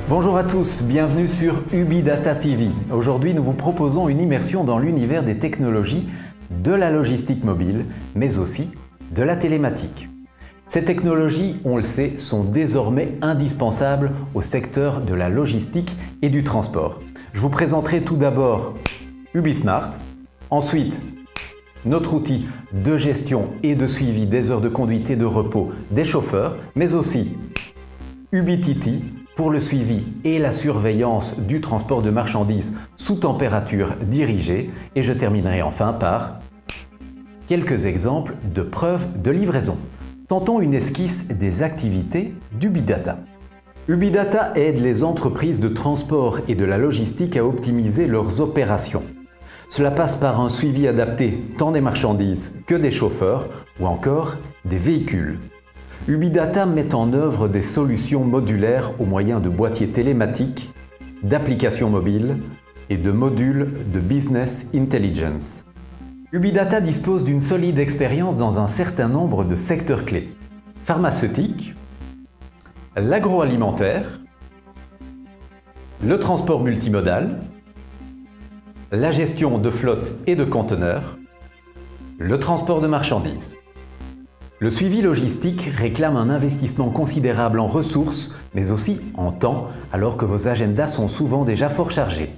Bonjour à tous, bienvenue sur UbiData TV. Aujourd'hui, nous vous proposons une immersion dans l'univers des technologies, de la logistique mobile, mais aussi de la télématique. Ces technologies, on le sait, sont désormais indispensables au secteur de la logistique et du transport. Je vous présenterai tout d'abord UbiSmart, ensuite notre outil de gestion et de suivi des heures de conduite et de repos des chauffeurs, mais aussi UbiTT pour le suivi et la surveillance du transport de marchandises sous température dirigée. Et je terminerai enfin par quelques exemples de preuves de livraison. Tentons une esquisse des activités d'UbiData. UbiData aide les entreprises de transport et de la logistique à optimiser leurs opérations. Cela passe par un suivi adapté tant des marchandises que des chauffeurs ou encore des véhicules. UbiData met en œuvre des solutions modulaires au moyen de boîtiers télématiques, d'applications mobiles et de modules de Business Intelligence. UbiData dispose d'une solide expérience dans un certain nombre de secteurs clés: pharmaceutique, l'agroalimentaire, le transport multimodal, la gestion de flotte et de conteneurs, le transport de marchandises. Le suivi logistique réclame un investissement considérable en ressources, mais aussi en temps, alors que vos agendas sont souvent déjà fort chargés.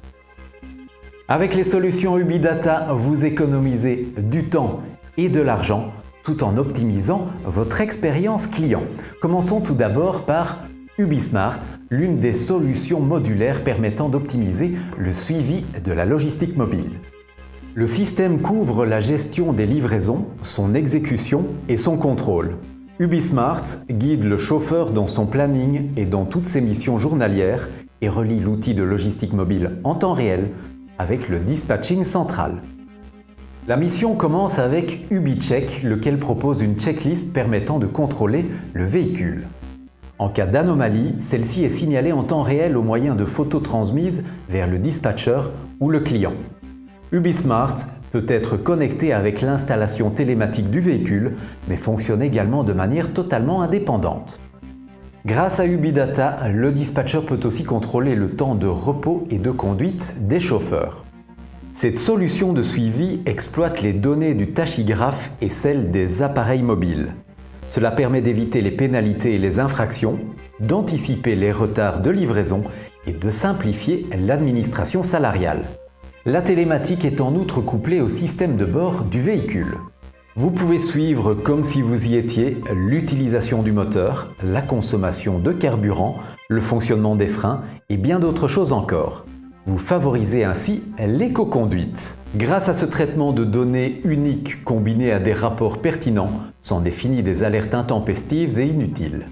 Avec les solutions UbiData, vous économisez du temps et de l'argent, tout en optimisant votre expérience client. Commençons tout d'abord par UbiSmart, l'une des solutions modulaires permettant d'optimiser le suivi de la logistique mobile. Le système couvre la gestion des livraisons, son exécution et son contrôle. UbiSmart guide le chauffeur dans son planning et dans toutes ses missions journalières et relie l'outil de logistique mobile en temps réel avec le dispatching central. La mission commence avec UbiCheck, lequel propose une checklist permettant de contrôler le véhicule. En cas d'anomalie, celle-ci est signalée en temps réel au moyen de photos transmises vers le dispatcher ou le client. UbiSmart peut être connecté avec l'installation télématique du véhicule, mais fonctionne également de manière totalement indépendante. Grâce à UbiData, le dispatcher peut aussi contrôler le temps de repos et de conduite des chauffeurs. Cette solution de suivi exploite les données du tachygraphe et celles des appareils mobiles. Cela permet d'éviter les pénalités et les infractions, d'anticiper les retards de livraison et de simplifier l'administration salariale. La télématique est en outre couplée au système de bord du véhicule. Vous pouvez suivre comme si vous y étiez l'utilisation du moteur, la consommation de carburant, le fonctionnement des freins et bien d'autres choses encore. Vous favorisez ainsi l'éco-conduite. Grâce à ce traitement de données unique combiné à des rapports pertinents, sont définies des alertes intempestives et inutiles.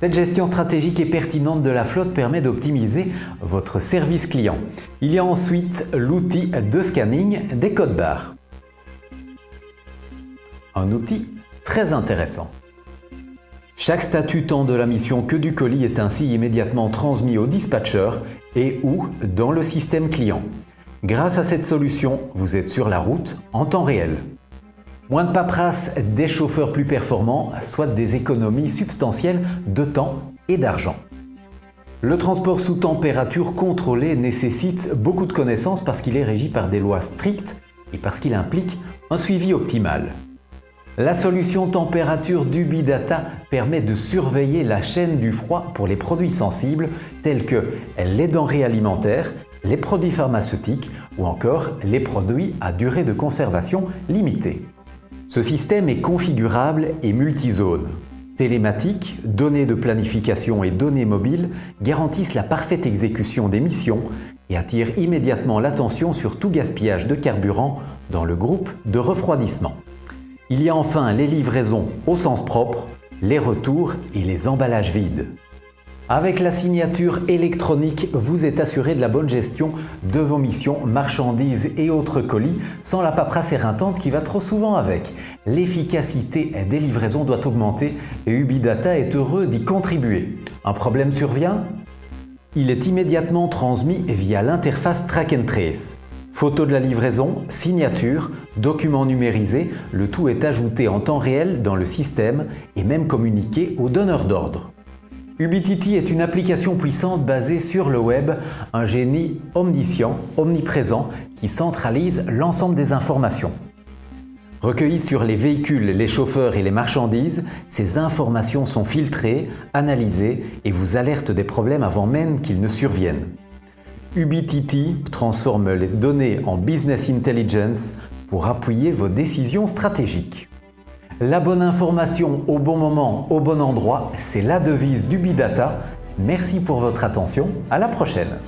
Cette gestion stratégique et pertinente de la flotte permet d'optimiser votre service client. Il y a ensuite l'outil de scanning des codes barres. Un outil très intéressant. Chaque statut tant de la mission que du colis est ainsi immédiatement transmis au dispatcher et ou dans le système client. Grâce à cette solution, vous êtes sur la route en temps réel. Moins de paperasse, des chauffeurs plus performants, soit des économies substantielles de temps et d'argent. Le transport sous température contrôlée nécessite beaucoup de connaissances parce qu'il est régi par des lois strictes et parce qu'il implique un suivi optimal. La solution température d'UbiData permet de surveiller la chaîne du froid pour les produits sensibles tels que les denrées alimentaires, les produits pharmaceutiques ou encore les produits à durée de conservation limitée. Ce système est configurable et multizone. Télématique, données de planification et données mobiles garantissent la parfaite exécution des missions et attirent immédiatement l'attention sur tout gaspillage de carburant dans le groupe de refroidissement. Il y a enfin les livraisons au sens propre, les retours et les emballages vides. Avec la signature électronique, vous êtes assuré de la bonne gestion de vos missions, marchandises et autres colis, sans la paperasse éreintante qui va trop souvent avec. L'efficacité des livraisons doit augmenter et UbiData est heureux d'y contribuer. Un problème survient? Il est immédiatement transmis via l'interface Track and Trace. Photo de la livraison, signature, document numérisé, le tout est ajouté en temps réel dans le système et même communiqué au donneur d'ordre. Ubittity est une application puissante basée sur le web, un génie omniscient, omniprésent, qui centralise l'ensemble des informations. Recueillies sur les véhicules, les chauffeurs et les marchandises, ces informations sont filtrées, analysées et vous alertent des problèmes avant même qu'ils ne surviennent. Ubittity transforme les données en business intelligence pour appuyer vos décisions stratégiques. La bonne information au bon moment, au bon endroit, c'est la devise d'Ubidata. Merci pour votre attention, à la prochaine.